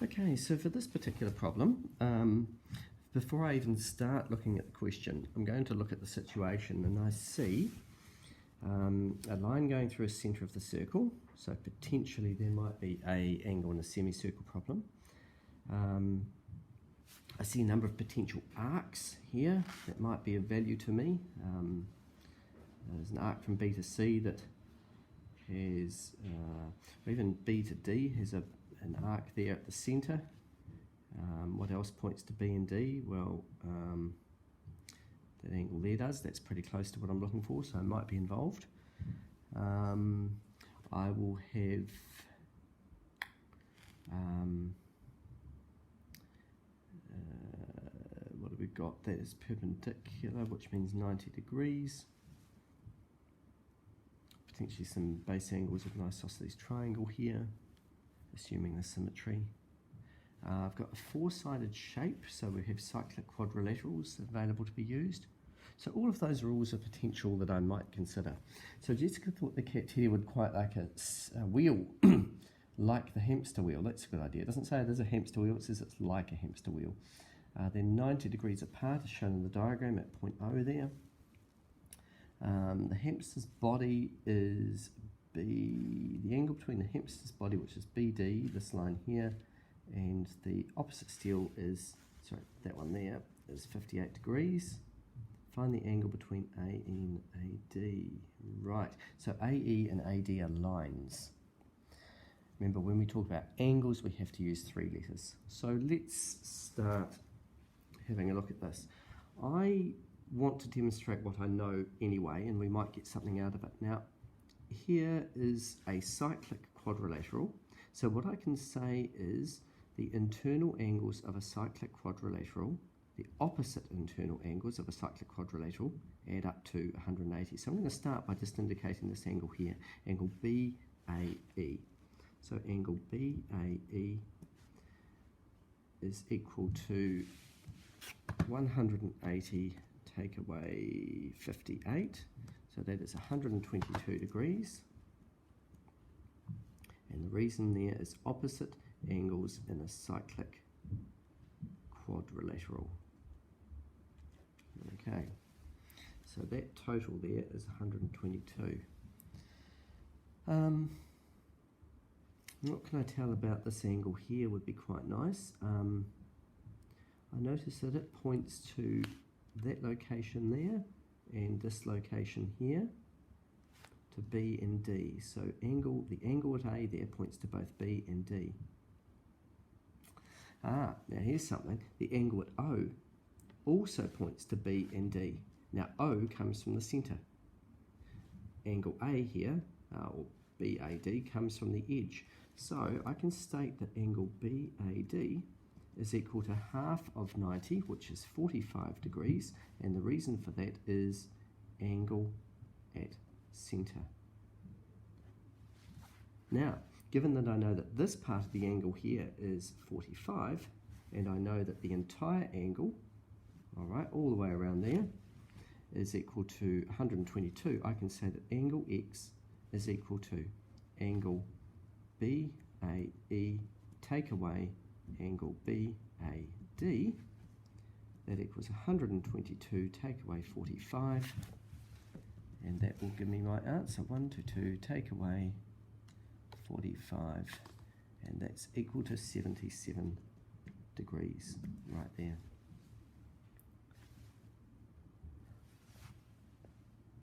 Okay, so for this particular problem, before I even start looking at the question, I'm going to look at the situation, and I see a line going through a centre of the circle, so potentially there might be an angle in a semicircle problem. I see a number of potential arcs here that might be of value to me. There's an arc from B to C that has, or even B to D has an arc there at the centre. What else points to B and D? Well, that angle there does. That's pretty close to what I'm looking for, so it might be involved. I will have what have we got? That is perpendicular, which means 90 degrees. Potentially some base angles of an isosceles triangle here, assuming the symmetry. I've got a four-sided shape, so we have cyclic quadrilaterals available to be used. So all of those rules are potential that I might consider. So Jessica thought the cat here would quite like a wheel, like the hamster wheel. That's a good idea. It doesn't say it is a hamster wheel, it says it's like a hamster wheel. They're 90 degrees apart, as shown in the diagram at point O there. The hamster's body is B, the angle between the hamster's body, which is BD, this line here, and the opposite steel is, sorry, that one there, is 58 degrees. Find the angle between AE and AD. Right, so AE and AD are lines. Remember, when we talk about angles, we have to use three letters. So let's start having a look at this. I want to demonstrate what I know anyway, and we might get something out of it. Now, here is a cyclic quadrilateral. So what I can say is the internal angles of a cyclic quadrilateral, the opposite internal angles of a cyclic quadrilateral add up to 180. So I'm going to start by just indicating this angle here, angle BAE. So angle BAE is equal to 180 take away 58, so that is 122 degrees. And the reason there is opposite angles in a cyclic quadrilateral. Okay, so that total there is 122. What can I tell about this angle here would be quite nice. I notice that it points to that location there and this location here to B and D. So the angle at A there points to both B and D. Now here's something. The angle at O also points to B and D. Now O comes from the centre. Angle A here, or BAD, comes from the edge. So I can state that angle BAD is equal to half of 90, which is 45 degrees, and the reason for that is angle at centre. Now, given that I know that this part of the angle here is 45, and I know that the entire angle, all right, all the way around there, is equal to 122, I can say that angle X is equal to angle BAE take away angle BAD, that equals 122 take away 45, and that will give me my answer, 122 take away 45, and that's equal to 77 degrees right there.